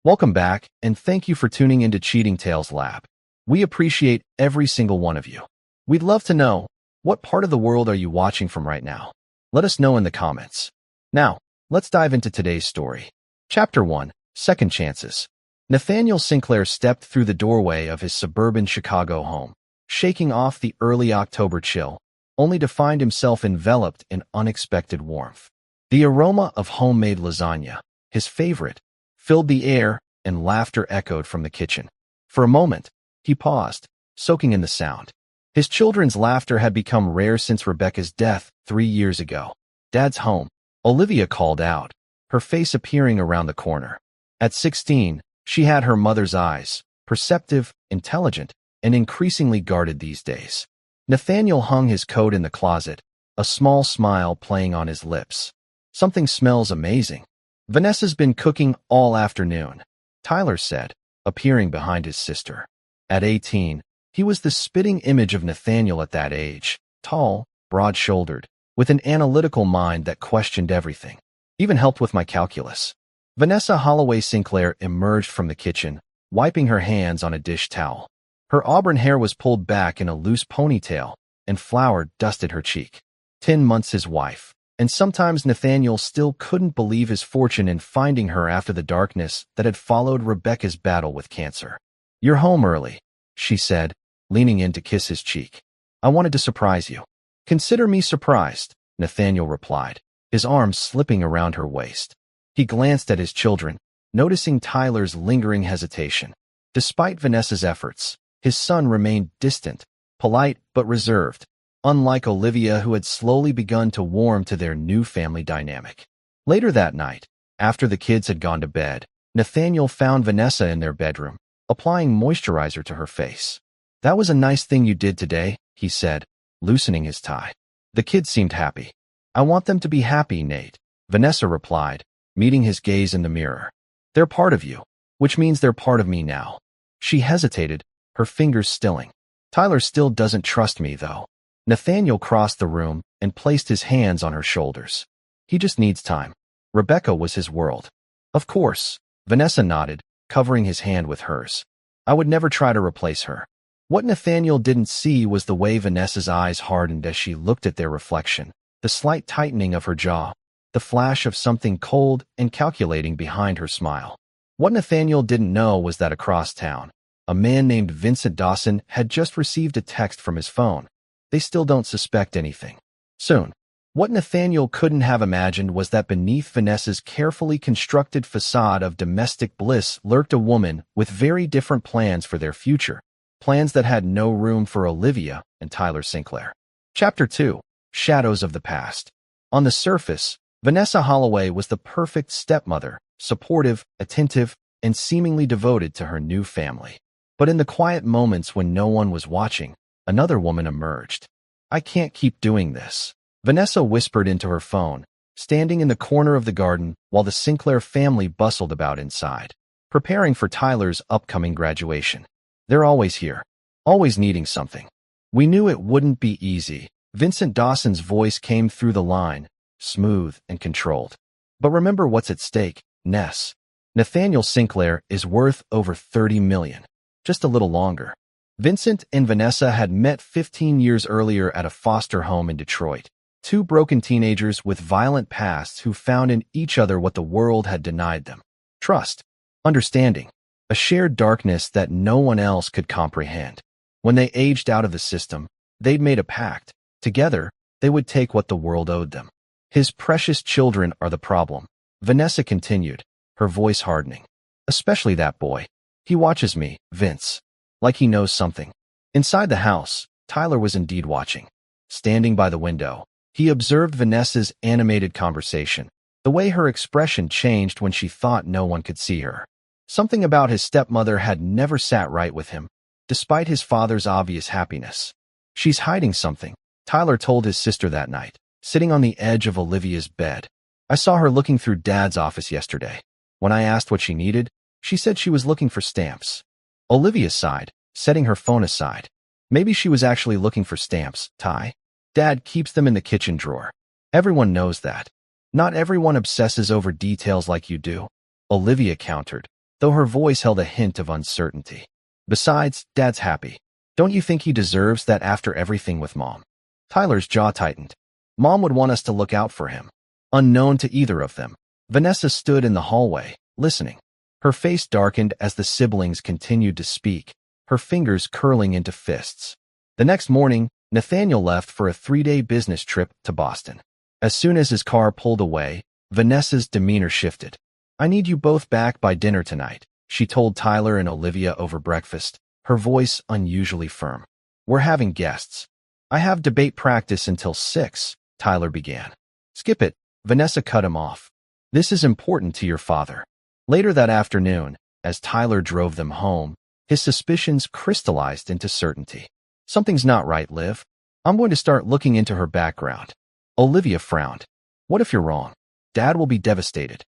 Welcome back, and thank you for tuning into Cheating Tales Lab. We appreciate every single one of you. We'd love to know, what part of the world are you watching from right now? Let us know in the comments. Now, let's dive into today's story. Chapter 1, Second Chances. Nathaniel Sinclair stepped through the doorway of his suburban Chicago home, shaking off the early October chill, only to find himself enveloped in unexpected warmth. The aroma of homemade lasagna, his favorite, filled the air, and laughter echoed from the kitchen. For a moment, he paused, soaking in the sound. His children's laughter had become rare since Rebecca's death 3 years ago. "Dad's home," Olivia called out, her face appearing around the corner. At 16, she had her mother's eyes, perceptive, intelligent, and increasingly guarded these days. Nathaniel hung his coat in the closet, a small smile playing on his lips. "Something smells amazing. Vanessa's been cooking all afternoon," Tyler said, appearing behind his sister. At 18, he was the spitting image of Nathaniel at that age, tall, broad-shouldered, with an analytical mind that questioned everything. "Even helped with my calculus." Vanessa Holloway Sinclair emerged from the kitchen, wiping her hands on a dish towel. Her auburn hair was pulled back in a loose ponytail, and flour dusted her cheek. 10 months his wife. And sometimes Nathaniel still couldn't believe his fortune in finding her after the darkness that had followed Rebecca's battle with cancer. "You're home early," she said, leaning in to kiss his cheek. "I wanted to surprise you." "Consider me surprised," Nathaniel replied, his arms slipping around her waist. He glanced at his children, noticing Tyler's lingering hesitation. Despite Vanessa's efforts, his son remained distant, polite but reserved, unlike Olivia, who had slowly begun to warm to their new family dynamic. Later that night, after the kids had gone to bed, Nathaniel found Vanessa in their bedroom, applying moisturizer to her face. "That was a nice thing you did today," he said, loosening his tie. The kids seemed happy. "I want them to be happy, Nate," Vanessa replied, meeting his gaze in the mirror. "They're part of you, which means they're part of me now." She hesitated, her fingers stilling. "Tyler still doesn't trust me, though." Nathaniel crossed the room and placed his hands on her shoulders. "He just needs time." Rebecca was his world. "Of course," Vanessa nodded, covering his hand with hers. "I would never try to replace her." What Nathaniel didn't see was the way Vanessa's eyes hardened as she looked at their reflection, the slight tightening of her jaw, the flash of something cold and calculating behind her smile. What Nathaniel didn't know was that across town, a man named Vincent Dawson had just received a text from his phone. They still don't suspect anything. Soon. What Nathaniel couldn't have imagined was that beneath Vanessa's carefully constructed facade of domestic bliss lurked a woman with very different plans for their future, plans that had no room for Olivia and Tyler Sinclair. Chapter 2, Shadows of the Past. On the surface, Vanessa Holloway was the perfect stepmother, supportive, attentive, and seemingly devoted to her new family. But in the quiet moments when no one was watching, another woman emerged. "I can't keep doing this," Vanessa whispered into her phone, standing in the corner of the garden while the Sinclair family bustled about inside, preparing for Tyler's upcoming graduation. "They're always here, always needing something. We knew it wouldn't be easy." Vincent Dawson's voice came through the line, smooth and controlled. "But remember what's at stake, Ness. Nathaniel Sinclair is worth over $30 million. Just a little longer." Vincent and Vanessa had met 15 years earlier at a foster home in Detroit, two broken teenagers with violent pasts who found in each other what the world had denied them: trust, understanding, a shared darkness that no one else could comprehend. When they aged out of the system, they'd made a pact. Together, they would take what the world owed them. "His precious children are the problem," Vanessa continued, her voice hardening. "Especially that boy. He watches me, Vince. Like he knows something." Inside the house, Tyler was indeed watching. Standing by the window, he observed Vanessa's animated conversation, the way her expression changed when she thought no one could see her. Something about his stepmother had never sat right with him, despite his father's obvious happiness. "She's hiding something," Tyler told his sister that night, sitting on the edge of Olivia's bed. "I saw her looking through Dad's office yesterday. When I asked what she needed, she said she was looking for stamps." Olivia sighed, setting her phone aside. "Maybe she was actually looking for stamps, Ty. Dad keeps them in the kitchen drawer. Everyone knows that. Not everyone obsesses over details like you do," Olivia countered, though her voice held a hint of uncertainty. Besides, Dad's happy. Don't you think he deserves that after everything with Mom? Tyler's jaw tightened. Mom would want us to look out for him. Unknown to either of them, Vanessa stood in the hallway, listening. Her face darkened as the siblings continued to speak, her fingers curling into fists. The next morning, Nathaniel left for a 3-day business trip to Boston. As soon as his car pulled away, Vanessa's demeanor shifted. "I need you both back by dinner tonight," she told Tyler and Olivia over breakfast, her voice unusually firm. "We're having guests." "I have debate practice until 6, Tyler began. "Skip it," Vanessa cut him off. "This is important to your father." Later that afternoon, as Tyler drove them home, his suspicions crystallized into certainty. "Something's not right, Liv. I'm going to start looking into her background." Olivia frowned. "What if you're wrong? Dad will be devastated."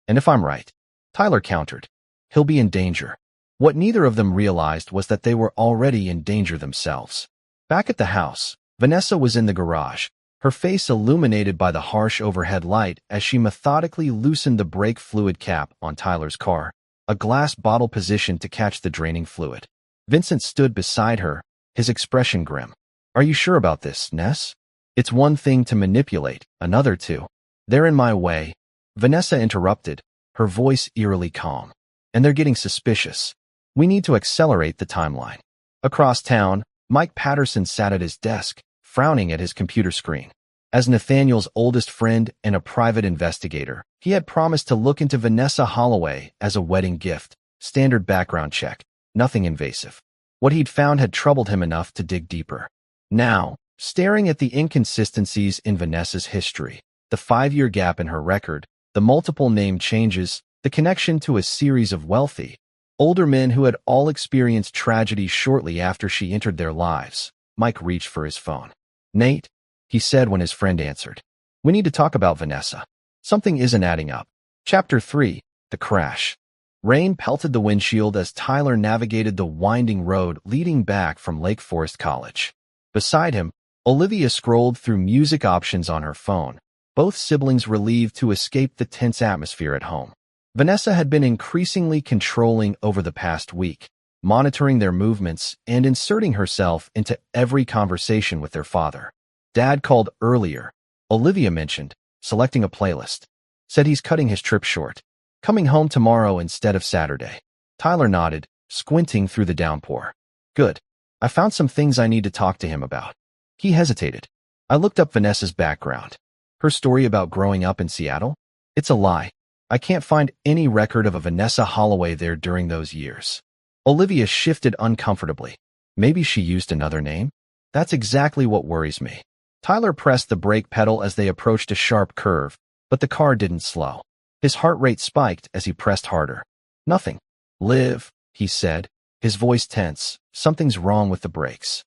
"And if I'm right?" Tyler countered. "He'll be in danger." What neither of them realized was that they were already in danger themselves. Back at the house, Vanessa was in the garage, her face illuminated by the harsh overhead light as she methodically loosened the brake fluid cap on Tyler's car, a glass bottle positioned to catch the draining fluid. Vincent stood beside her, his expression grim. "Are you sure about this, Ness? It's one thing to manipulate, another to—" "They're in my way," Vanessa interrupted, her voice eerily calm. "And they're getting suspicious. We need to accelerate the timeline." Across town, Mike Patterson sat at his desk, frowning at his computer screen. As Nathaniel's oldest friend and a private investigator, he had promised to look into Vanessa Holloway as a wedding gift, standard background check, nothing invasive. What he'd found had troubled him enough to dig deeper. Now, staring at the inconsistencies in Vanessa's history, the 5-year gap in her record, the multiple name changes, the connection to a series of wealthy, older men who had all experienced tragedy shortly after she entered their lives, Mike reached for his phone. "Nate," he said when his friend answered. "We need to talk about Vanessa. Something isn't adding up." Chapter 3, The Crash. Rain pelted the windshield as Tyler navigated the winding road leading back from Lake Forest College. Beside him, Olivia scrolled through music options on her phone, both siblings relieved to escape the tense atmosphere at home. Vanessa had been increasingly controlling over the past week, monitoring their movements and inserting herself into every conversation with their father. Dad called earlier, Olivia mentioned, selecting a playlist. Said he's cutting his trip short, coming home tomorrow instead of Saturday. Tyler nodded, squinting through the downpour. "Good. I found some things I need to talk to him about." He hesitated. "I looked up Vanessa's background. Her story about growing up in Seattle? It's a lie. I can't find any record of a Vanessa Holloway there during those years." Olivia shifted uncomfortably. "Maybe she used another name? That's exactly what worries me." Tyler pressed the brake pedal as they approached a sharp curve, but the car didn't slow. His heart rate spiked as he pressed harder. "Nothing. Liv," he said, his voice tense. "Something's wrong with the brakes."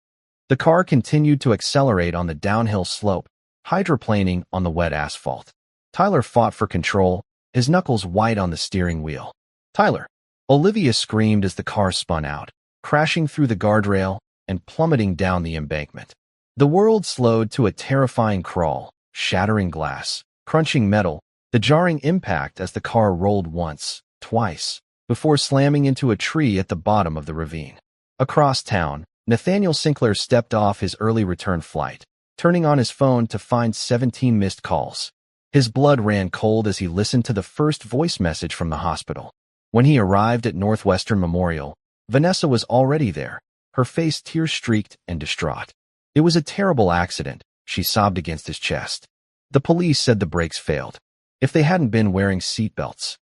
The car continued to accelerate on the downhill slope, hydroplaning on the wet asphalt. Tyler fought for control, his knuckles white on the steering wheel. "Tyler!" Olivia screamed as the car spun out, crashing through the guardrail and plummeting down the embankment. The world slowed to a terrifying crawl, shattering glass, crunching metal, the jarring impact as the car rolled once, twice, before slamming into a tree at the bottom of the ravine. Across town, Nathaniel Sinclair stepped off his early return flight, turning on his phone to find 17 missed calls. His blood ran cold as he listened to the first voice message from the hospital. When he arrived at Northwestern Memorial, Vanessa was already there, her face tear-streaked and distraught. "It was a terrible accident," she sobbed against his chest. "The police said the brakes failed. If they hadn't been wearing seatbelts."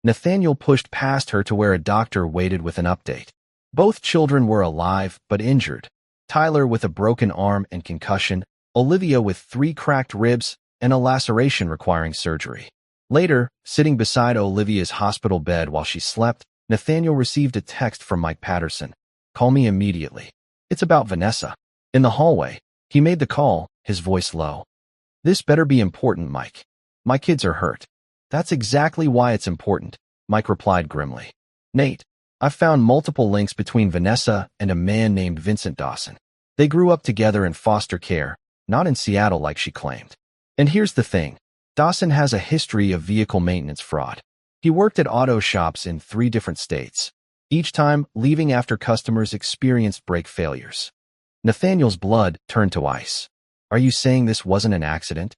Nathaniel pushed past her to where a doctor waited with an update. Both children were alive but injured. Tyler with a broken arm and concussion, Olivia with 3 cracked ribs and a laceration requiring surgery. Later, sitting beside Olivia's hospital bed while she slept, Nathaniel received a text from Mike Patterson. "Call me immediately. It's about Vanessa." In the hallway, he made the call, his voice low. "This better be important, Mike. My kids are hurt." "That's exactly why it's important," Mike replied grimly. "Nate, I've found multiple links between Vanessa and a man named Vincent Dawson. They grew up together in foster care, not in Seattle like she claimed. And here's the thing. Dawson has a history of vehicle maintenance fraud. He worked at auto shops in 3 different states, each time leaving after customers experienced brake failures. Nathaniel's blood turned to ice. "Are you saying this wasn't an accident?"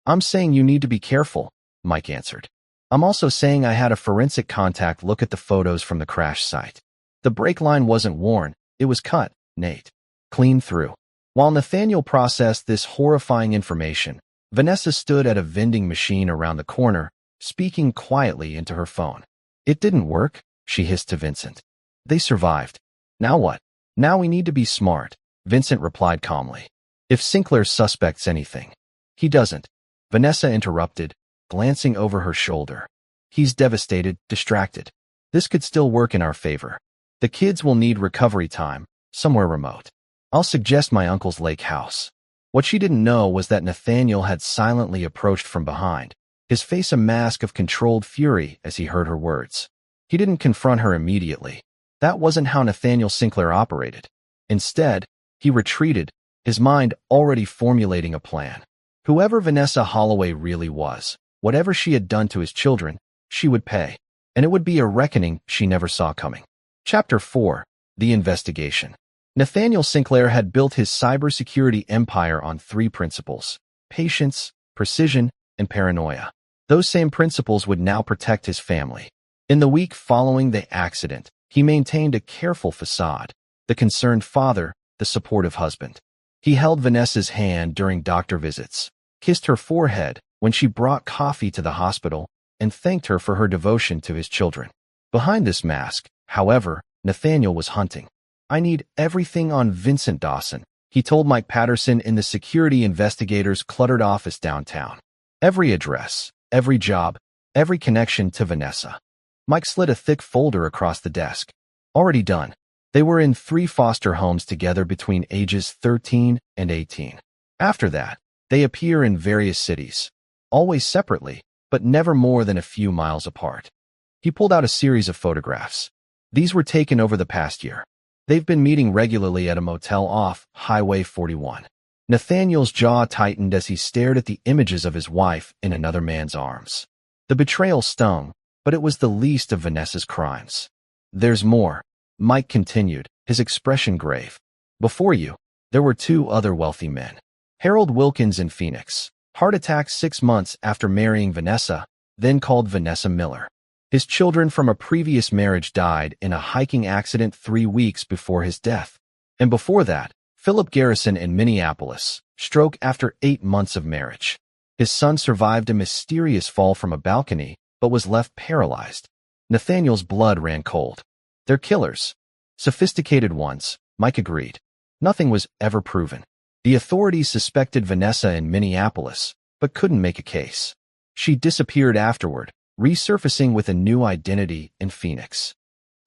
"I'm saying you need to be careful," Mike answered. "I'm also saying I had a forensic contact look at the photos from the crash site. The brake line wasn't worn, it was cut, Nate. Clean through." While Nathaniel processed this horrifying information, Vanessa stood at a vending machine around the corner, speaking quietly into her phone. "It didn't work," she hissed to Vincent. "They survived. Now what?" "Now we need to be smart," Vincent replied calmly. "If Sinclair suspects anything." "He doesn't," Vanessa interrupted, glancing over her shoulder. "He's devastated, distracted. This could still work in our favor. The kids will need recovery time, somewhere remote. I'll suggest my uncle's lake house." What she didn't know was that Nathaniel had silently approached from behind, his face a mask of controlled fury as he heard her words. He didn't confront her immediately. That wasn't how Nathaniel Sinclair operated. Instead, he retreated, his mind already formulating a plan. Whoever Vanessa Holloway really was, whatever she had done to his children, she would pay. And it would be a reckoning she never saw coming. Chapter 4. The Investigation. Nathaniel Sinclair had built his cybersecurity empire on 3 principles: patience, precision, and paranoia. Those same principles would now protect his family. In the week following the accident, he maintained a careful facade, the concerned father, the supportive husband. He held Vanessa's hand during doctor visits, kissed her forehead when she brought coffee to the hospital, and thanked her for her devotion to his children. Behind this mask, however, Nathaniel was hunting. "I need everything on Vincent Dawson," he told Mike Patterson in the security investigator's cluttered office downtown. "Every address, every job, every connection to Vanessa." Mike slid a thick folder across the desk. Already done. They were in 3 foster homes together between ages 13 and 18. After that, they appear in various cities, always separately, but never more than a few miles apart. He pulled out a series of photographs. These were taken over the past year. They've been meeting regularly at a motel off Highway 41. Nathaniel's jaw tightened as he stared at the images of his wife in another man's arms. The betrayal stung, but it was the least of Vanessa's crimes. "There's more," Mike continued, his expression grave. "Before you, there were 2 other wealthy men. Harold Wilkins in Phoenix, heart attack 6 months after marrying Vanessa, then called Vanessa Miller. His children from a previous marriage died in a hiking accident 3 weeks before his death. And before that, Philip Garrison in Minneapolis, stroke after 8 months of marriage. His son survived a mysterious fall from a balcony, but was left paralyzed." Nathaniel's blood ran cold. "They're killers. Sophisticated ones," Mike agreed. "Nothing was ever proven. The authorities suspected Vanessa in Minneapolis, but couldn't make a case. She disappeared afterward, resurfacing with a new identity in Phoenix.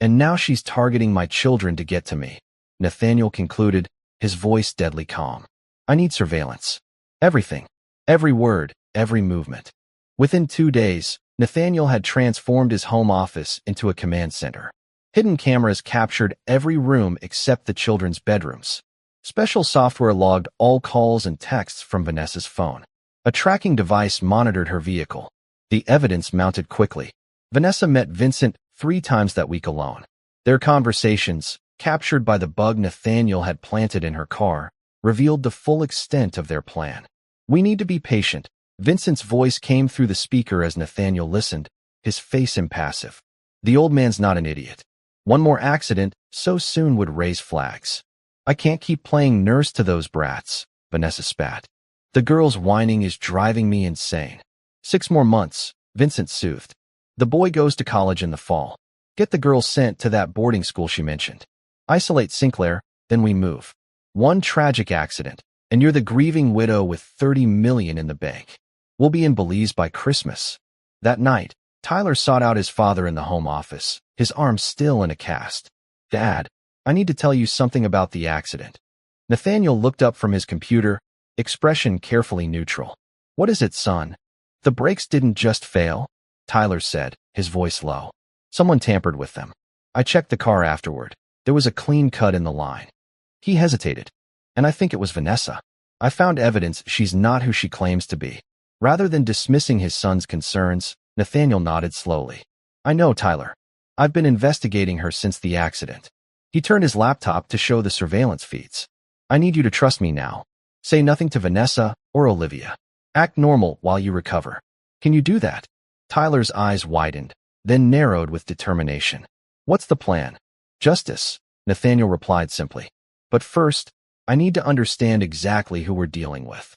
And now she's targeting my children to get to me," Nathaniel concluded, his voice deadly calm. "I need surveillance. Everything. Every word, every movement." Within 2 days, Nathaniel had transformed his home office into a command center. Hidden cameras captured every room except the children's bedrooms. Special software logged all calls and texts from Vanessa's phone. A tracking device monitored her vehicle. The evidence mounted quickly. Vanessa met Vincent 3 times that week alone. Their conversations, captured by the bug Nathaniel had planted in her car, revealed the full extent of their plan. "We need to be patient," Vincent's voice came through the speaker as Nathaniel listened, his face impassive. "The old man's not an idiot. One more accident so soon would raise flags." "I can't keep playing nurse to those brats," Vanessa spat. "The girl's whining is driving me insane." 6 more months, Vincent soothed. "The boy goes to college in the fall. Get the girl sent to that boarding school she mentioned. Isolate Sinclair, then we move. One tragic accident, and you're the grieving widow with $30 million in the bank. We'll be in Belize by Christmas." That night, Tyler sought out his father in the home office, his arm still in a cast. "Dad, I need to tell you something about the accident." Nathaniel looked up from his computer, expression carefully neutral. "What is it, son?" "The brakes didn't just fail," Tyler said, his voice low. "Someone tampered with them. I checked the car afterward. There was a clean cut in the line." He hesitated. "And I think it was Vanessa. I found evidence she's not who she claims to be." Rather than dismissing his son's concerns, Nathaniel nodded slowly. I know, Tyler. I've been investigating her since the accident. He turned his laptop to show the surveillance feeds. I need you to trust me now. Say nothing to Vanessa or Olivia. Act normal while you recover. Can you do that? Tyler's eyes widened, then narrowed with determination. What's the plan? Justice, Nathaniel replied simply. But first, I need to understand exactly who we're dealing with.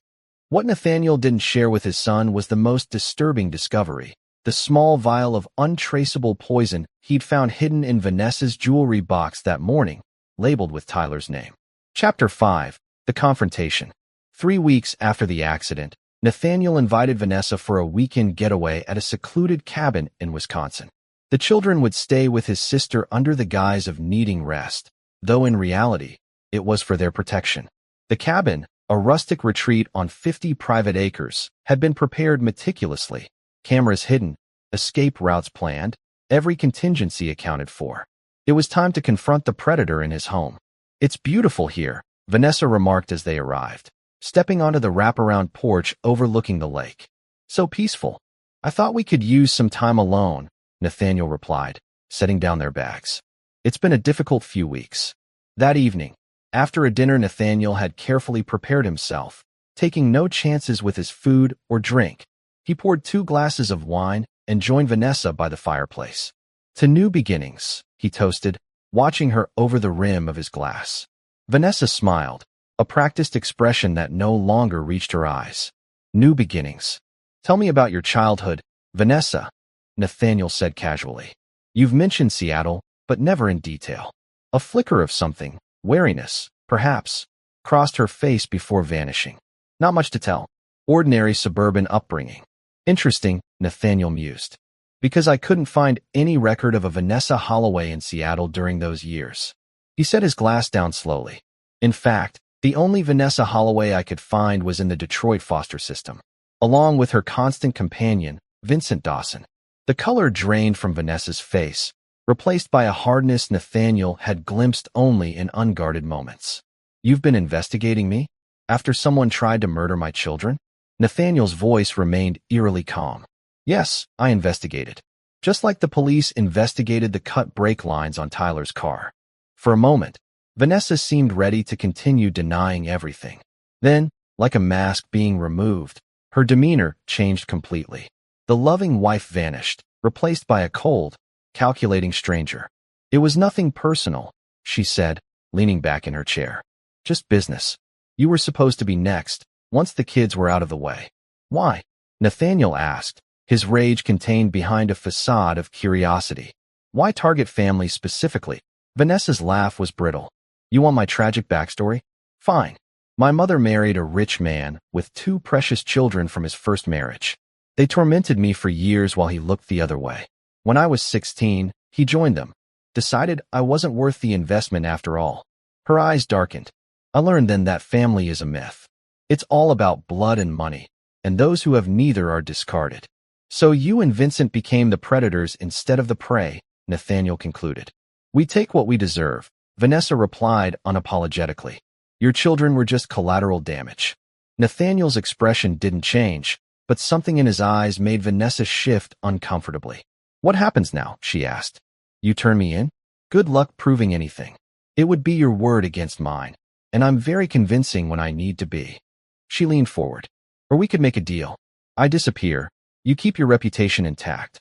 What Nathaniel didn't share with his son was the most disturbing discovery. The small vial of untraceable poison he'd found hidden in Vanessa's jewelry box that morning, labeled with Tyler's name. Chapter 5. The Confrontation. 3 weeks after the accident, Nathaniel invited Vanessa for a weekend getaway at a secluded cabin in Wisconsin. The children would stay with his sister under the guise of needing rest, though in reality, it was for their protection. The cabin, a rustic retreat on 50 private acres, had been prepared meticulously. Cameras hidden, escape routes planned, every contingency accounted for. It was time to confront the predator in his home. It's beautiful here, Vanessa remarked as they arrived, stepping onto the wraparound porch overlooking the lake. So peaceful. I thought we could use some time alone, Nathaniel replied, setting down their bags. It's been a difficult few weeks. That evening, after a dinner Nathaniel had carefully prepared himself, taking no chances with his food or drink. He poured 2 glasses of wine and joined Vanessa by the fireplace. To new beginnings, he toasted, watching her over the rim of his glass. Vanessa smiled, a practiced expression that no longer reached her eyes. New beginnings. Tell me about your childhood, Vanessa, Nathaniel said casually. You've mentioned Seattle, but never in detail. A flicker of something, wariness, perhaps, crossed her face before vanishing. Not much to tell. Ordinary suburban upbringing. Interesting, Nathaniel mused. Because I couldn't find any record of a Vanessa Holloway in Seattle during those years. He set his glass down slowly. In fact, the only Vanessa Holloway I could find was in the Detroit foster system, along with her constant companion, Vincent Dawson. The color drained from Vanessa's face, replaced by a hardness Nathaniel had glimpsed only in unguarded moments. You've been investigating me? After someone tried to murder my children? Nathaniel's voice remained eerily calm. Yes, I investigated. Just like the police investigated the cut brake lines on Tyler's car. For a moment, Vanessa seemed ready to continue denying everything. Then, like a mask being removed, her demeanor changed completely. The loving wife vanished, replaced by a cold, calculating stranger. It was nothing personal, she said, leaning back in her chair. Just business. You were supposed to be next, once the kids were out of the way. Why? Nathaniel asked, his rage contained behind a facade of curiosity. Why target family specifically? Vanessa's laugh was brittle. You want my tragic backstory? Fine. My mother married a rich man with 2 precious children from his first marriage. They tormented me for years while he looked the other way. When I was 16, he joined them. Decided I wasn't worth the investment after all. Her eyes darkened. I learned then that family is a myth. It's all about blood and money, and those who have neither are discarded. So you and Vincent became the predators instead of the prey, Nathaniel concluded. We take what we deserve, Vanessa replied unapologetically. Your children were just collateral damage. Nathaniel's expression didn't change, but something in his eyes made Vanessa shift uncomfortably. What happens now? She asked. You turn me in? Good luck proving anything. It would be your word against mine, and I'm very convincing when I need to be. She leaned forward. Or we could make a deal. I disappear. You keep your reputation intact.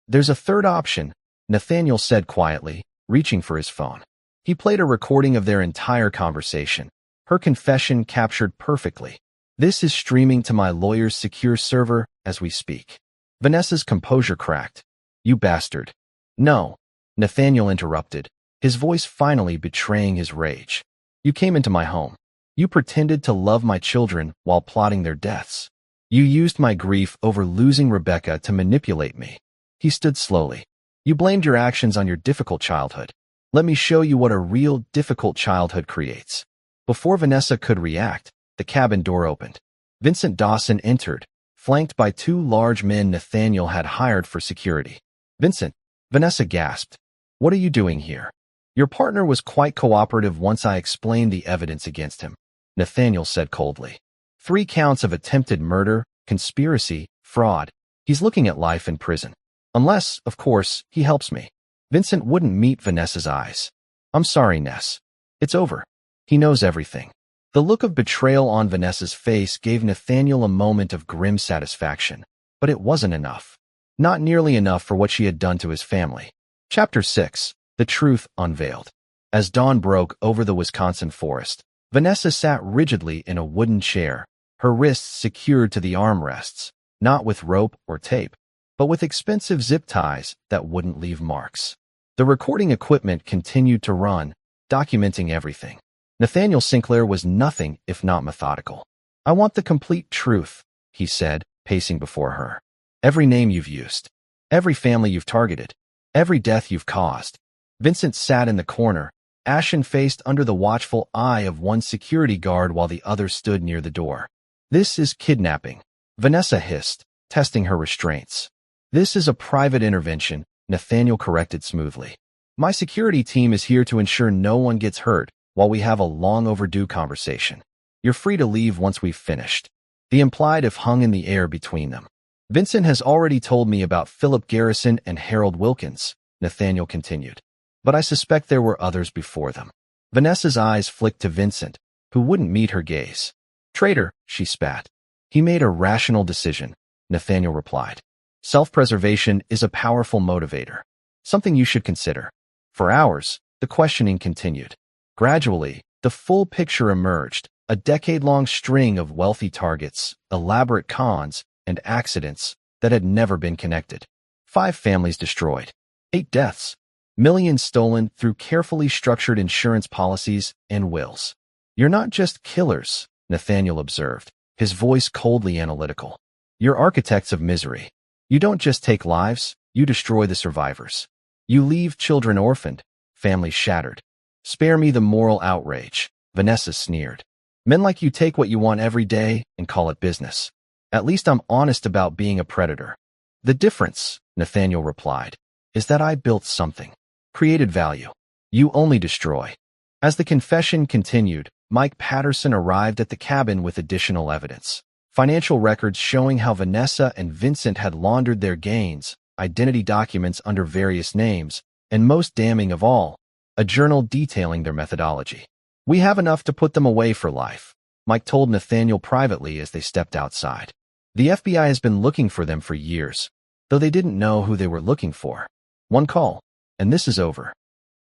There's a third option, Nathaniel said quietly, reaching for his phone. He played a recording of their entire conversation, her confession captured perfectly. This is streaming to my lawyer's secure server as we speak. Vanessa's composure cracked. You bastard. No, Nathaniel interrupted, his voice finally betraying his rage. You came into my home. You pretended to love my children while plotting their deaths. You used my grief over losing Rebecca to manipulate me. He stood slowly. You blamed your actions on your difficult childhood. Let me show you what a real difficult childhood creates. Before Vanessa could react, the cabin door opened. Vincent Dawson entered, flanked by 2 large men Nathaniel had hired for security. Vincent, Vanessa gasped. What are you doing here? Your partner was quite cooperative once I explained the evidence against him, Nathaniel said coldly. 3 counts of attempted murder, conspiracy, fraud. He's looking at life in prison. Unless, of course, he helps me. Vincent wouldn't meet Vanessa's eyes. I'm sorry, Ness. It's over. He knows everything. The look of betrayal on Vanessa's face gave Nathaniel a moment of grim satisfaction, but it wasn't enough. Not nearly enough for what she had done to his family. Chapter 6. The Truth Unveiled. As dawn broke over the Wisconsin forest, Vanessa sat rigidly in a wooden chair, her wrists secured to the armrests, not with rope or tape, but with expensive zip ties that wouldn't leave marks. The recording equipment continued to run, documenting everything. Nathaniel Sinclair was nothing if not methodical. I want the complete truth, he said, pacing before her. Every name you've used, every family you've targeted, every death you've caused. Vincent sat in the corner, ashen-faced under the watchful eye of one security guard while the other stood near the door. This is kidnapping, Vanessa hissed, testing her restraints. This is a private intervention, Nathaniel corrected smoothly. My security team is here to ensure no one gets hurt while we have a long overdue conversation. You're free to leave once we've finished. The implied if hung in the air between them. Vincent has already told me about Philip Garrison and Harold Wilkins, Nathaniel continued. But I suspect there were others before them. Vanessa's eyes flicked to Vincent, who wouldn't meet her gaze. Traitor, she spat. He made a rational decision, Nathaniel replied. Self-preservation is a powerful motivator, something you should consider. For hours, the questioning continued. Gradually, the full picture emerged, a decade-long string of wealthy targets, elaborate cons, and accidents that had never been connected. 5 families destroyed, 8 deaths, millions stolen through carefully structured insurance policies and wills. You're not just killers, Nathaniel observed, his voice coldly analytical. You're architects of misery. You don't just take lives, you destroy the survivors. You leave children orphaned, families shattered. Spare me the moral outrage, Vanessa sneered. Men like you take what you want every day and call it business. At least I'm honest about being a predator. The difference, Nathaniel replied, is that I built something. Created value. You only destroy. As the confession continued, Mike Patterson arrived at the cabin with additional evidence. Financial records showing how Vanessa and Vincent had laundered their gains, identity documents under various names, and most damning of all, a journal detailing their methodology. We have enough to put them away for life, Mike told Nathaniel privately as they stepped outside. The FBI has been looking for them for years, though they didn't know who they were looking for. One call, and this is over.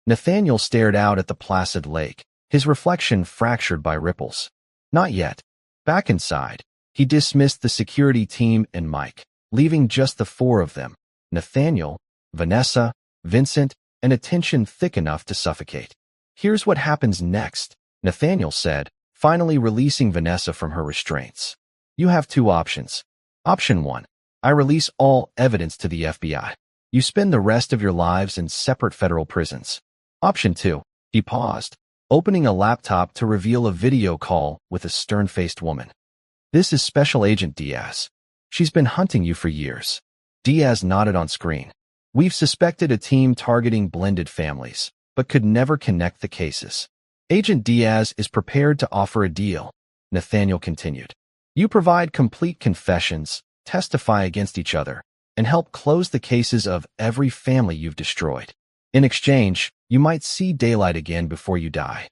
Nathaniel stared out at the placid lake, his reflection fractured by ripples. Not yet. Back inside, he dismissed the security team and Mike, leaving just the 4 of them, Nathaniel, Vanessa, Vincent, and a tension thick enough to suffocate. Here's what happens next, Nathaniel said, finally releasing Vanessa from her restraints. You have 2 options. Option 1. I release all evidence to the FBI. You spend the rest of your lives in separate federal prisons. Option 2. He paused, opening a laptop to reveal a video call with a stern-faced woman. This is Special Agent Diaz. She's been hunting you for years. Diaz nodded on screen. We've suspected a team targeting blended families, but could never connect the cases. Agent Diaz is prepared to offer a deal, Nathaniel continued. You provide complete confessions, testify against each other, and help close the cases of every family you've destroyed. In exchange, you might see daylight again before you die.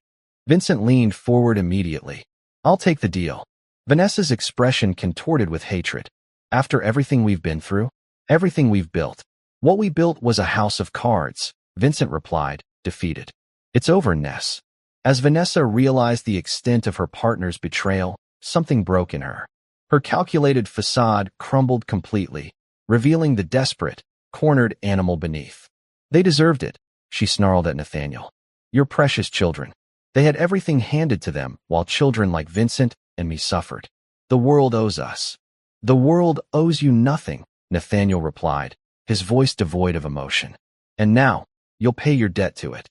Vincent leaned forward immediately. I'll take the deal. Vanessa's expression contorted with hatred. After everything we've been through, everything we've built. What we built was a house of cards, Vincent replied, defeated. It's over, Ness. As Vanessa realized the extent of her partner's betrayal, something broke in her. Her calculated facade crumbled completely, revealing the desperate, cornered animal beneath. They deserved it, she snarled at Nathaniel. Your precious children. They had everything handed to them, while children like Vincent and me suffered. The world owes us. The world owes you nothing, Nathaniel replied, his voice devoid of emotion. And now, you'll pay your debt to it.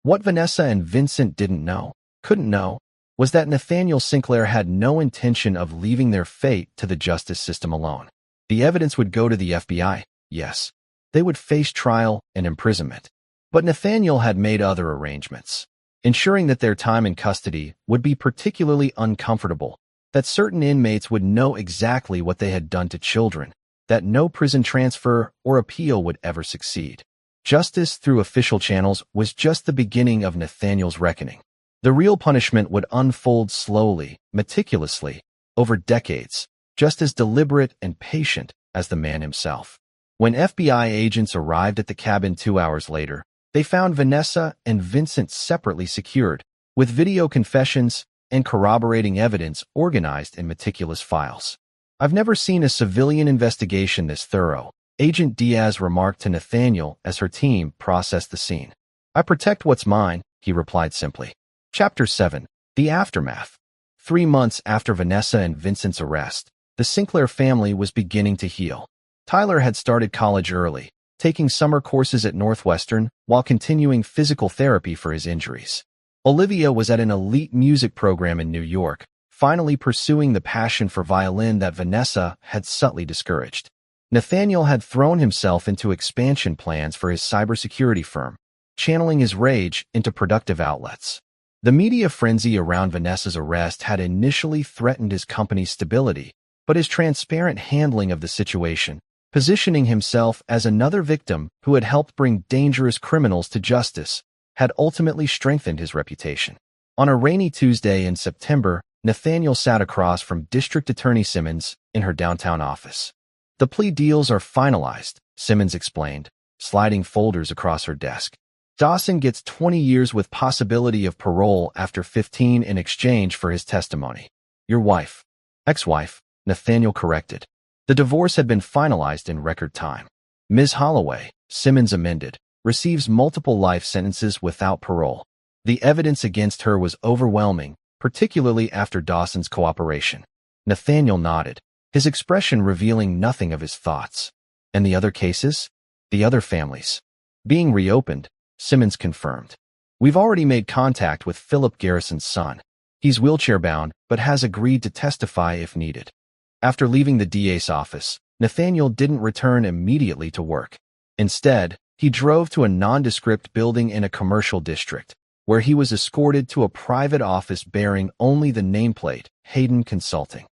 What Vanessa and Vincent couldn't know, was that Nathaniel Sinclair had no intention of leaving their fate to the justice system alone. The evidence would go to the FBI, yes. They would face trial and imprisonment. But Nathaniel had made other arrangements, ensuring that their time in custody would be particularly uncomfortable, that certain inmates would know exactly what they had done to children, that no prison transfer or appeal would ever succeed. Justice through official channels was just the beginning of Nathaniel's reckoning. The real punishment would unfold slowly, meticulously, over decades, just as deliberate and patient as the man himself. When FBI agents arrived at the cabin 2 hours later, they found Vanessa and Vincent separately secured, with video confessions and corroborating evidence organized in meticulous files. "I've never seen a civilian investigation this thorough," Agent Diaz remarked to Nathaniel as her team processed the scene. "I protect what's mine," he replied simply. Chapter 7. The Aftermath. 3 months after Vanessa and Vincent's arrest, the Sinclair family was beginning to heal. Tyler had started college early, taking summer courses at Northwestern while continuing physical therapy for his injuries. Olivia was at an elite music program in New York, finally pursuing the passion for violin that Vanessa had subtly discouraged. Nathaniel had thrown himself into expansion plans for his cybersecurity firm, channeling his rage into productive outlets. The media frenzy around Vanessa's arrest had initially threatened his company's stability, but his transparent handling of the situation, positioning himself as another victim who had helped bring dangerous criminals to justice, had ultimately strengthened his reputation. On a rainy Tuesday in September, Nathaniel sat across from District Attorney Simmons in her downtown office. "The plea deals are finalized," Simmons explained, sliding folders across her desk. "Dawson gets 20 years with possibility of parole after 15 in exchange for his testimony." "Your wife." "Ex-wife," Nathaniel corrected. The divorce had been finalized in record time. "Ms. Holloway," Simmons amended, "receives multiple life sentences without parole. The evidence against her was overwhelming, particularly after Dawson's cooperation." Nathaniel nodded, his expression revealing nothing of his thoughts. "And the other cases? The other families?" "Being reopened," Simmons confirmed. "We've already made contact with Philip Garrison's son. He's wheelchair-bound, but has agreed to testify if needed." After leaving the DA's office, Nathaniel didn't return immediately to work. Instead, he drove to a nondescript building in a commercial district, where he was escorted to a private office bearing only the nameplate, Hayden Consulting.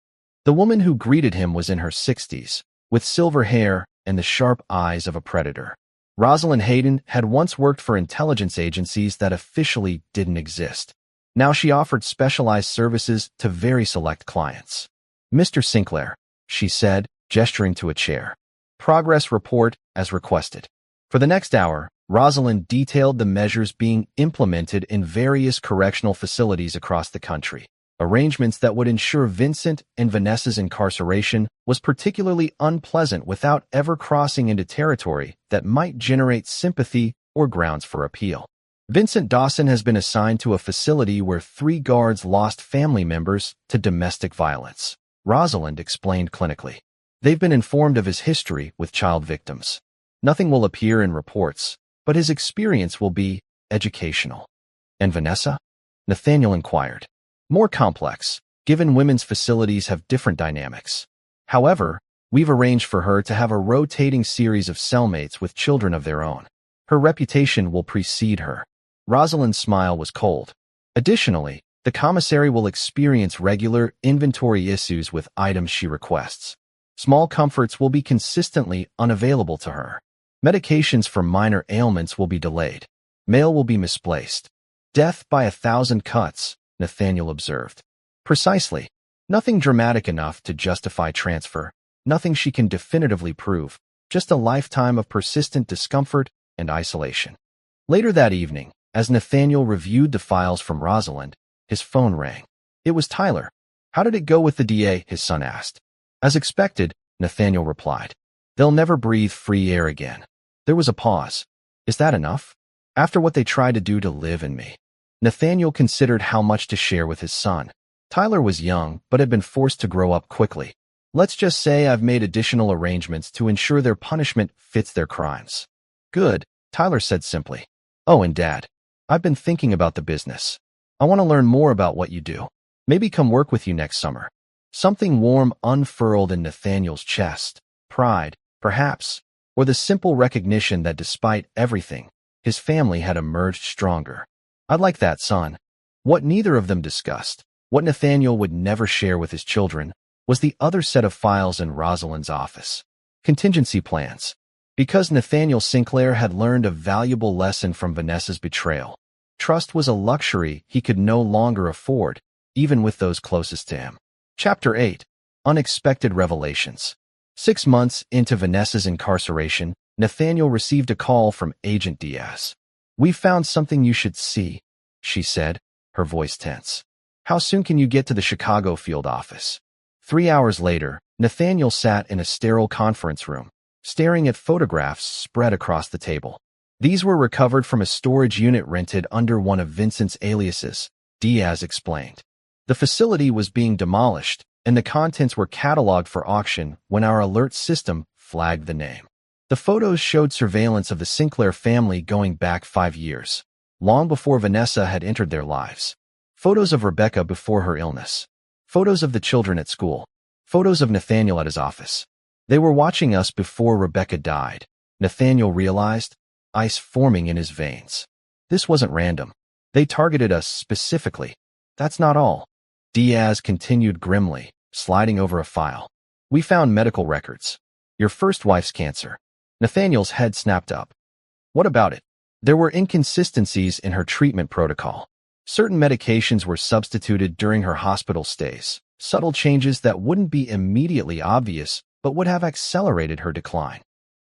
The woman who greeted him was in her 60s, with silver hair and the sharp eyes of a predator. Rosalind Hayden had once worked for intelligence agencies that officially didn't exist. Now she offered specialized services to very select clients. "Mr. Sinclair," she said, gesturing to a chair. "Progress report as requested." For the next hour, Rosalind detailed the measures being implemented in various correctional facilities across the country, arrangements that would ensure Vincent and Vanessa's incarceration was particularly unpleasant without ever crossing into territory that might generate sympathy or grounds for appeal. Vincent Dawson has been assigned to a facility where 3 guards lost family members to domestic violence, Rosalind explained clinically. "They've been informed of his history with child victims. Nothing will appear in reports, but his experience will be educational." "And Vanessa?" Nathaniel inquired. "More complex, given women's facilities have different dynamics. However, we've arranged for her to have a rotating series of cellmates with children of their own. Her reputation will precede her." Rosalind's smile was cold. "Additionally, the commissary will experience regular inventory issues with items she requests. Small comforts will be consistently unavailable to her. Medications for minor ailments will be delayed. Mail will be misplaced. Death by 1,000 cuts," Nathaniel observed. "Precisely. Nothing dramatic enough to justify transfer, nothing she can definitively prove, just a lifetime of persistent discomfort and isolation." Later that evening, as Nathaniel reviewed the files from Rosalind, his phone rang. It was Tyler. "How did it go with the DA?" his son asked. "As expected," Nathaniel replied. "They'll never breathe free air again." There was a pause. "Is that enough? After what they tried to do to Liv and me?" Nathaniel considered how much to share with his son. Tyler was young, but had been forced to grow up quickly. "Let's just say I've made additional arrangements to ensure their punishment fits their crimes." "Good," Tyler said simply. "Oh, and Dad, I've been thinking about the business. I want to learn more about what you do. Maybe come work with you next summer." Something warm unfurled in Nathaniel's chest. Pride, perhaps, or the simple recognition that despite everything, his family had emerged stronger. "I'd like that, son." What neither of them discussed, what Nathaniel would never share with his children, was the other set of files in Rosalind's office. Contingency plans. Because Nathaniel Sinclair had learned a valuable lesson from Vanessa's betrayal, trust was a luxury he could no longer afford, even with those closest to him. Chapter 8. Unexpected Revelations. 6 months into Vanessa's incarceration, Nathaniel received a call from Agent Diaz. "We found something you should see," she said, her voice tense. "How soon can you get to the Chicago field office?" 3 hours later, Nathaniel sat in a sterile conference room, staring at photographs spread across the table. These were recovered from a storage unit rented under one of Vincent's aliases, Diaz explained. The facility was being demolished, and the contents were cataloged for auction when our alert system flagged the name. The photos showed surveillance of the Sinclair family going back 5 years, long before Vanessa had entered their lives. Photos of Rebecca before her illness. Photos of the children at school. Photos of Nathaniel at his office. They were watching us before Rebecca died, Nathaniel realized, ice forming in his veins. This wasn't random. They targeted us specifically. That's not all. Diaz continued grimly, sliding over a file. "We found medical records. Your first wife's cancer." Nathaniel's head snapped up. "What about it?" "There were inconsistencies in her treatment protocol. Certain medications were substituted during her hospital stays, subtle changes that wouldn't be immediately obvious but would have accelerated her decline."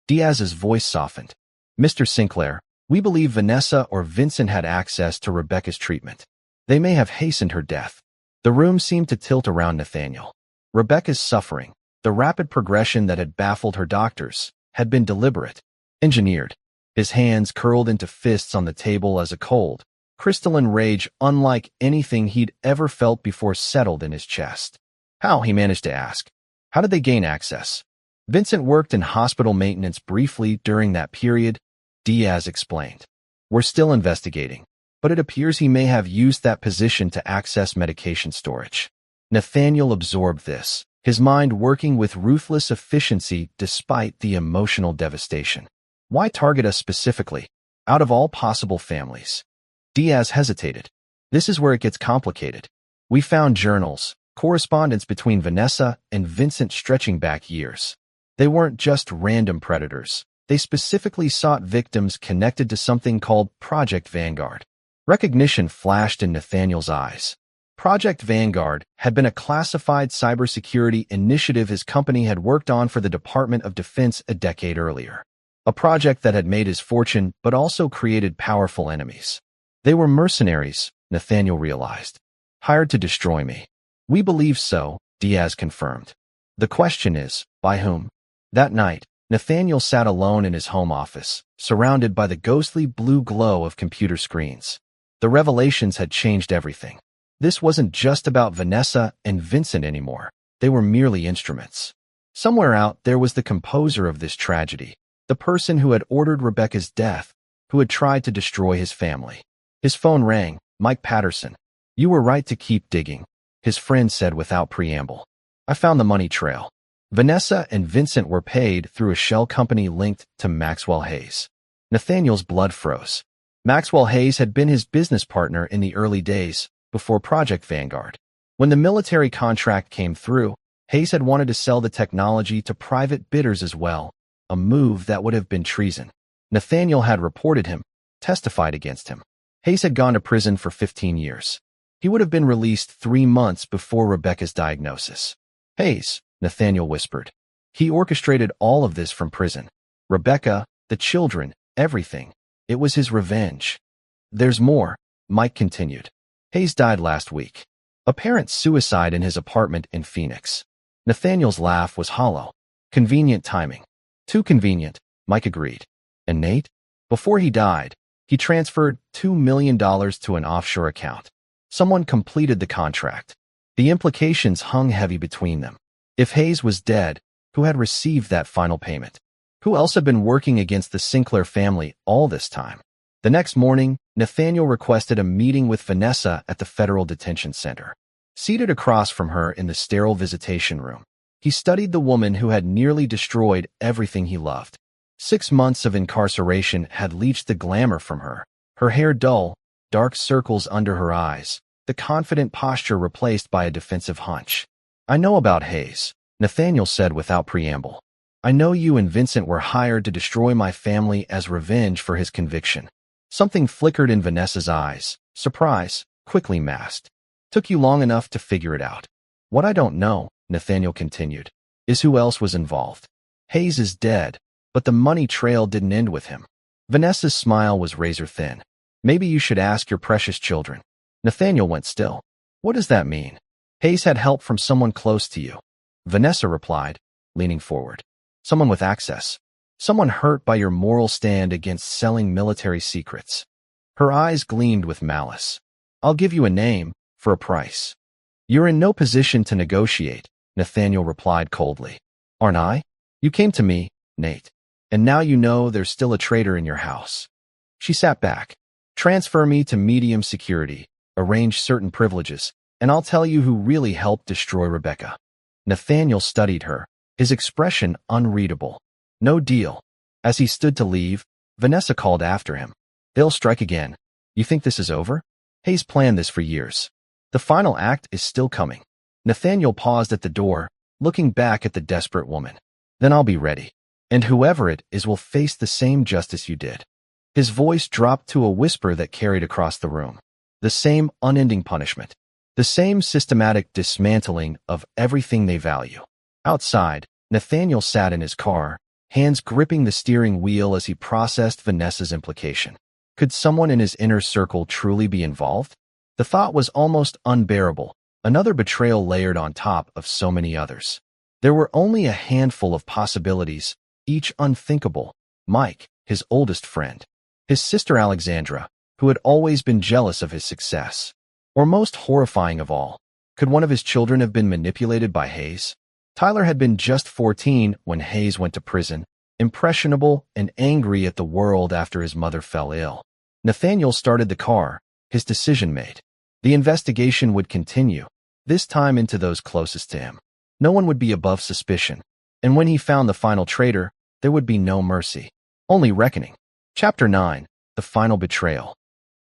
Diaz's voice softened. "Mr. Sinclair, we believe Vanessa or Vincent had access to Rebecca's treatment. They may have hastened her death." The room seemed to tilt around Nathaniel. Rebecca's suffering, the rapid progression that had baffled her doctors, had been deliberate, engineered. His hands curled into fists on the table as a cold, crystalline rage unlike anything he'd ever felt before settled in his chest. "How?" he managed to ask. "How did they gain access?" "Vincent worked in hospital maintenance briefly during that period," Diaz explained. "We're still investigating, but it appears he may have used that position to access medication storage." Nathaniel absorbed this, his mind working with ruthless efficiency despite the emotional devastation. "Why target us specifically, out of all possible families?" Diaz hesitated. "This is where it gets complicated. We found journals, correspondence between Vanessa and Vincent stretching back years. They weren't just random predators. They specifically sought victims connected to something called Project Vanguard." Recognition flashed in Nathaniel's eyes. Project Vanguard had been a classified cybersecurity initiative his company had worked on for the Department of Defense a decade earlier. A project that had made his fortune but also created powerful enemies. "They were mercenaries," Nathaniel realized. "Hired to destroy me." "We believe so," Diaz confirmed. "The question is, by whom?" That night, Nathaniel sat alone in his home office, surrounded by the ghostly blue glow of computer screens. The revelations had changed everything. This wasn't just about Vanessa and Vincent anymore. They were merely instruments. Somewhere out there was the composer of this tragedy, the person who had ordered Rebecca's death, who had tried to destroy his family. His phone rang. "Mike Patterson." "You were right to keep digging," his friend said without preamble. "I found the money trail." Vanessa and Vincent were paid through a shell company linked to Maxwell Hayes. Nathaniel's blood froze. Maxwell Hayes had been his business partner in the early days, before Project Vanguard. When the military contract came through, Hayes had wanted to sell the technology to private bidders as well, a move that would have been treason. Nathaniel had reported him, testified against him. Hayes had gone to prison for 15 years. He would have been released 3 months before Rebecca's diagnosis. "Hayes," Nathaniel whispered. "He orchestrated all of this from prison. Rebecca, the children, everything. It was his revenge." "There's more," Mike continued. "Hayes died last week. Apparent suicide in his apartment in Phoenix." Nathaniel's laugh was hollow. "Convenient timing." "Too convenient," Mike agreed. "And Nate?" "Before he died, he transferred $2 million to an offshore account. Someone completed the contract." The implications hung heavy between them. If Hayes was dead, who had received that final payment? Who else had been working against the Sinclair family all this time? The next morning, Nathaniel requested a meeting with Vanessa at the Federal Detention Center. Seated across from her in the sterile visitation room, he studied the woman who had nearly destroyed everything he loved. 6 months of incarceration had leached the glamour from her. Her hair dull, dark circles under her eyes, the confident posture replaced by a defensive hunch. "I know about Hayes," Nathaniel said without preamble. I know you and Vincent were hired to destroy my family as revenge for his conviction. Something flickered in Vanessa's eyes. Surprise, quickly masked. Took you long enough to figure it out. What I don't know, Nathaniel continued, is who else was involved. Hayes is dead, but the money trail didn't end with him. Vanessa's smile was razor thin. Maybe you should ask your precious children. Nathaniel went still. What does that mean? Hayes had help from someone close to you. Vanessa replied, leaning forward. Someone with access. Someone hurt by your moral stand against selling military secrets. Her eyes gleamed with malice. I'll give you a name, for a price. You're in no position to negotiate, Nathaniel replied coldly. Aren't I? You came to me, Nate. And now you know there's still a traitor in your house. She sat back. Transfer me to medium security, arrange certain privileges, and I'll tell you who really helped destroy Rebecca. Nathaniel studied her, his expression unreadable. No deal. As he stood to leave, Vanessa called after him. They'll strike again. You think this is over? Hayes planned this for years. The final act is still coming. Nathaniel paused at the door, looking back at the desperate woman. Then I'll be ready. And whoever it is will face the same justice you did. His voice dropped to a whisper that carried across the room. The same unending punishment. The same systematic dismantling of everything they value. Outside, Nathaniel sat in his car, hands gripping the steering wheel as he processed Vanessa's implication. Could someone in his inner circle truly be involved? The thought was almost unbearable, another betrayal layered on top of so many others. There were only a handful of possibilities, each unthinkable. Mike, his oldest friend. His sister Alexandra, who had always been jealous of his success. Or most horrifying of all, could one of his children have been manipulated by Hayes? Tyler had been just 14 when Hayes went to prison, impressionable and angry at the world after his mother fell ill. Nathaniel started the car, his decision made. The investigation would continue, this time into those closest to him. No one would be above suspicion, and when he found the final traitor, there would be no mercy, only reckoning. Chapter 9, The Final Betrayal.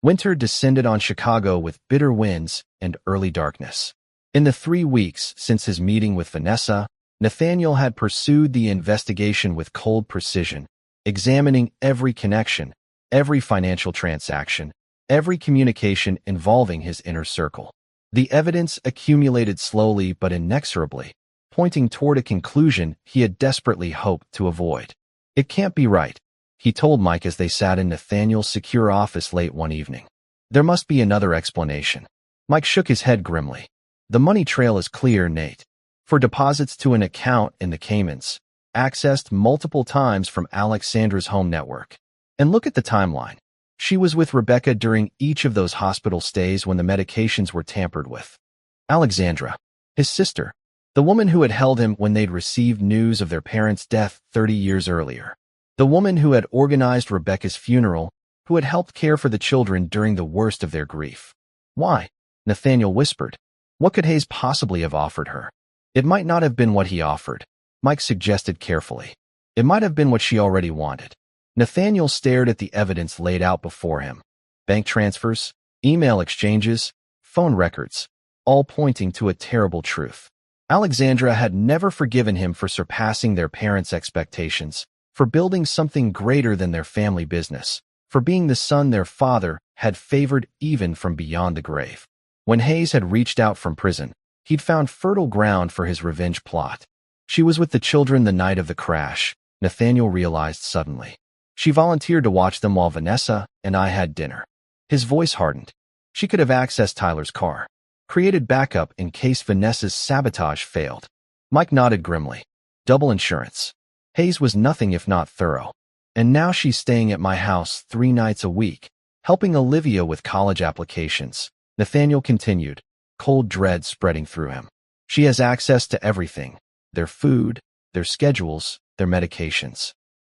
Winter descended on Chicago with bitter winds and early darkness. In the 3 weeks since his meeting with Vanessa, Nathaniel had pursued the investigation with cold precision, examining every connection, every financial transaction, every communication involving his inner circle. The evidence accumulated slowly but inexorably, pointing toward a conclusion he had desperately hoped to avoid. It can't be right, he told Mike as they sat in Nathaniel's secure office late one evening. There must be another explanation. Mike shook his head grimly. The money trail is clear, Nate. For deposits to an account in the Caymans, accessed multiple times from Alexandra's home network. And look at the timeline. She was with Rebecca during each of those hospital stays when the medications were tampered with. Alexandra, his sister, the woman who had held him when they'd received news of their parents' death 30 years earlier. The woman who had organized Rebecca's funeral, who had helped care for the children during the worst of their grief. Why? Nathaniel whispered. What could Hayes possibly have offered her? It might not have been what he offered, Mike suggested carefully. It might have been what she already wanted. Nathaniel stared at the evidence laid out before him. Bank transfers, email exchanges, phone records, all pointing to a terrible truth. Alexandra had never forgiven him for surpassing their parents' expectations, for building something greater than their family business, for being the son their father had favored even from beyond the grave. When Hayes had reached out from prison, he'd found fertile ground for his revenge plot. She was with the children the night of the crash, Nathaniel realized suddenly. She volunteered to watch them while Vanessa and I had dinner. His voice hardened. She could have accessed Tyler's car, created backup in case Vanessa's sabotage failed. Mike nodded grimly. Double insurance. Hayes was nothing if not thorough. And now she's staying at my house 3 nights a week, helping Olivia with college applications. Nathaniel continued, cold dread spreading through him. She has access to everything. Their food, their schedules, their medications.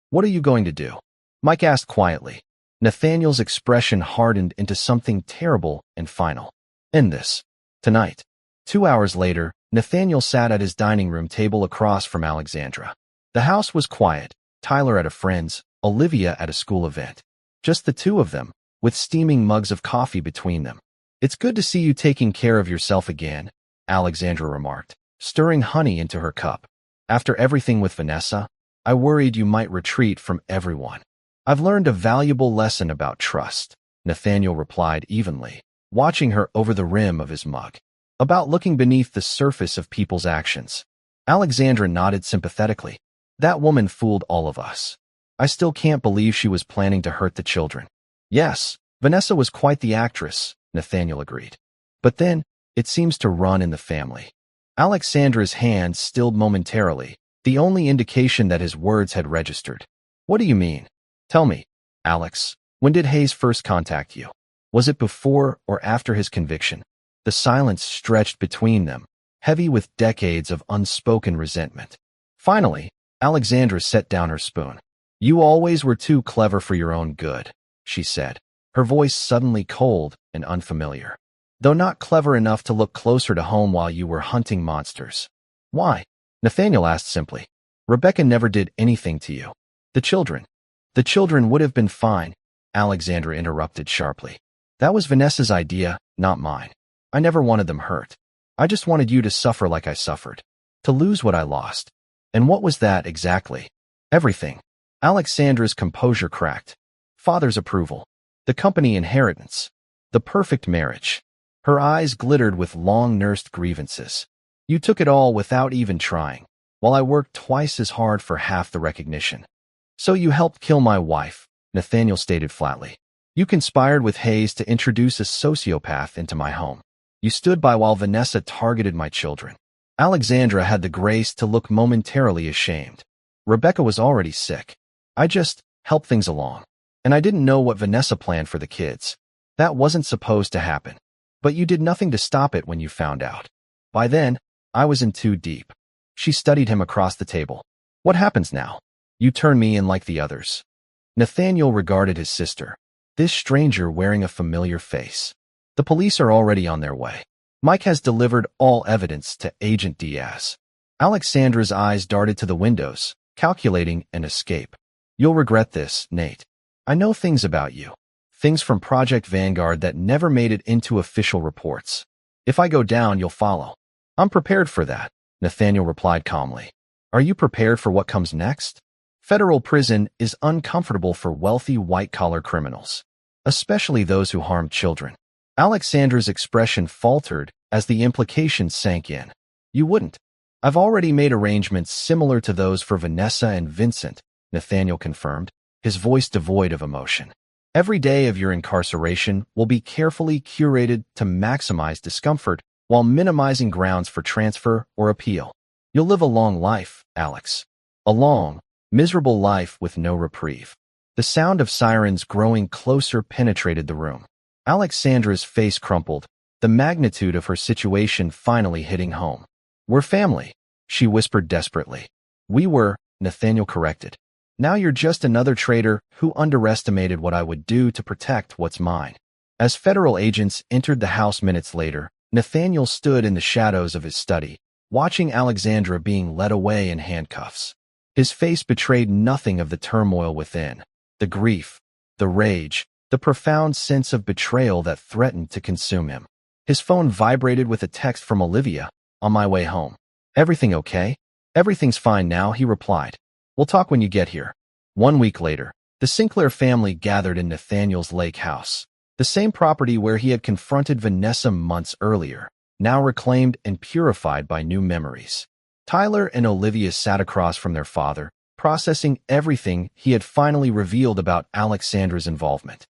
What are you going to do? Mike asked quietly. Nathaniel's expression hardened into something terrible and final. End this. Tonight. 2 hours later, Nathaniel sat at his dining room table across from Alexandra. The house was quiet, Tyler at a friend's, Olivia at a school event. Just the two of them, with steaming mugs of coffee between them. It's good to see you taking care of yourself again, Alexandra remarked, stirring honey into her cup. After everything with Vanessa, I worried you might retreat from everyone. I've learned a valuable lesson about trust, Nathaniel replied evenly, watching her over the rim of his mug. About looking beneath the surface of people's actions. Alexandra nodded sympathetically. That woman fooled all of us. I still can't believe she was planning to hurt the children. Yes, Vanessa was quite the actress, Nathaniel agreed. But then, it seems to run in the family. Alexandra's hand stilled momentarily, the only indication that his words had registered. What do you mean? Tell me, Alex, when did Hayes first contact you? Was it before or after his conviction? The silence stretched between them, heavy with decades of unspoken resentment. Finally, Alexandra set down her spoon. You always were too clever for your own good, she said, her voice suddenly cold and unfamiliar. Though not clever enough to look closer to home while you were hunting monsters. Why? Nathaniel asked simply. Rebecca never did anything to you. The children would have been fine, Alexandra interrupted sharply. That was Vanessa's idea, not mine. I never wanted them hurt. I just wanted you to suffer like I suffered. To lose what I lost. And what was that exactly? Everything. Alexandra's composure cracked. Father's approval. The company inheritance. The perfect marriage. Her eyes glittered with long-nursed grievances. You took it all without even trying, while I worked twice as hard for half the recognition. So you helped kill my wife, Nathaniel stated flatly. You conspired with Hayes to introduce a sociopath into my home. You stood by while Vanessa targeted my children. Alexandra had the grace to look momentarily ashamed. Rebecca was already sick. I just helped things along. And I didn't know what Vanessa planned for the kids. That wasn't supposed to happen. But you did nothing to stop it when you found out. By then, I was in too deep. She studied him across the table. What happens now? You turn me in like the others. Nathaniel regarded his sister. This stranger wearing a familiar face. The police are already on their way. Mike has delivered all evidence to Agent Diaz. Alexandra's eyes darted to the windows, calculating an escape. You'll regret this, Nate. I know things about you. Things from Project Vanguard that never made it into official reports. If I go down, you'll follow. I'm prepared for that, Nathaniel replied calmly. Are you prepared for what comes next? Federal prison is uncomfortable for wealthy white-collar criminals, especially those who harm children. Alexandra's expression faltered as the implication sank in. You wouldn't. I've already made arrangements similar to those for Vanessa and Vincent, Nathaniel confirmed, his voice devoid of emotion. Every day of your incarceration will be carefully curated to maximize discomfort while minimizing grounds for transfer or appeal. You'll live a long life, Alex. A long, miserable life with no reprieve. The sound of sirens growing closer penetrated the room. Alexandra's face crumpled, the magnitude of her situation finally hitting home. We're family, she whispered desperately. We were, Nathaniel corrected. Now you're just another traitor who underestimated what I would do to protect what's mine. As federal agents entered the house minutes later, Nathaniel stood in the shadows of his study, watching Alexandra being led away in handcuffs. His face betrayed nothing of the turmoil within, the grief, the rage, the profound sense of betrayal that threatened to consume him. His phone vibrated with a text from Olivia, on my way home. Everything okay? Everything's fine now, he replied. We'll talk when you get here. 1 week later, the Sinclair family gathered in Nathaniel's lake house, the same property where he had confronted Vanessa months earlier, now reclaimed and purified by new memories. Tyler and Olivia sat across from their father, processing everything he had finally revealed about Alexandra's involvement.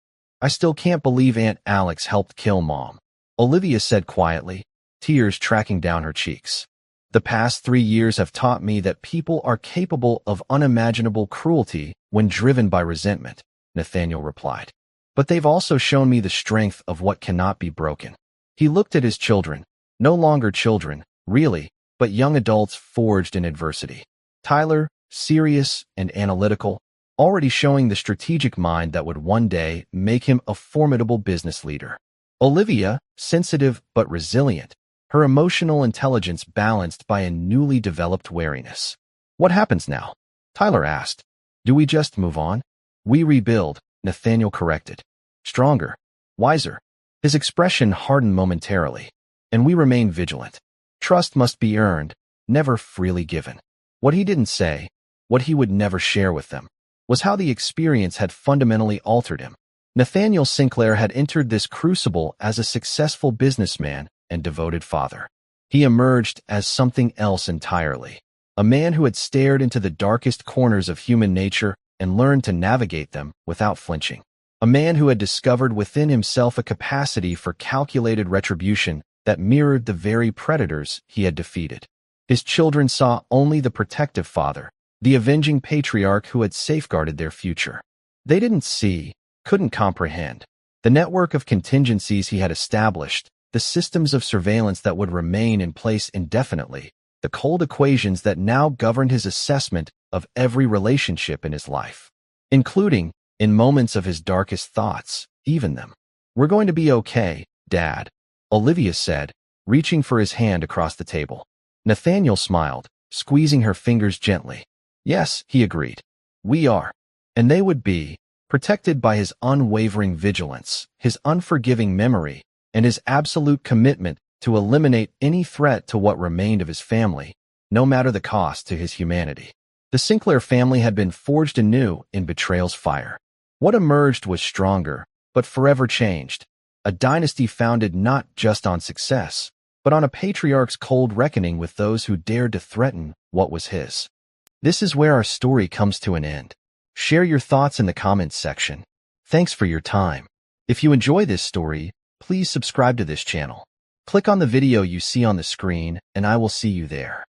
I still can't believe Aunt Alex helped kill Mom, Olivia said quietly, tears tracking down her cheeks. The past 3 years have taught me that people are capable of unimaginable cruelty when driven by resentment, Nathaniel replied. But they've also shown me the strength of what cannot be broken. He looked at his children, no longer children, really, but young adults forged in adversity. Tyler, serious and analytical, already showing the strategic mind that would one day make him a formidable business leader. Olivia, sensitive but resilient, her emotional intelligence balanced by a newly developed wariness. What happens now? Tyler asked. Do we just move on? We rebuild, Nathaniel corrected. Stronger, wiser. His expression hardened momentarily. And we remain vigilant. Trust must be earned, never freely given. What he didn't say What he would never share with them was how the experience had fundamentally altered him. Nathaniel Sinclair had entered this crucible as a successful businessman and devoted father. He emerged as something else entirely, a man who had stared into the darkest corners of human nature and learned to navigate them without flinching. A man who had discovered within himself a capacity for calculated retribution that mirrored the very predators he had defeated. His children saw only the protective father, the avenging patriarch who had safeguarded their future. They didn't see, couldn't comprehend, the network of contingencies he had established, the systems of surveillance that would remain in place indefinitely, the cold equations that now governed his assessment of every relationship in his life, including, in moments of his darkest thoughts, even them. "We're going to be okay, Dad," Olivia said, reaching for his hand across the table. Nathaniel smiled, squeezing her fingers gently. "Yes," he agreed. "We are." And they would be, protected by his unwavering vigilance, his unforgiving memory, and his absolute commitment to eliminate any threat to what remained of his family, no matter the cost to his humanity. The Sinclair family had been forged anew in betrayal's fire. What emerged was stronger, but forever changed. A dynasty founded not just on success, but on a patriarch's cold reckoning with those who dared to threaten what was his. This is where our story comes to an end. Share your thoughts in the comments section. Thanks for your time. If you enjoy this story, please subscribe to this channel. Click on the video you see on the screen, and I will see you there.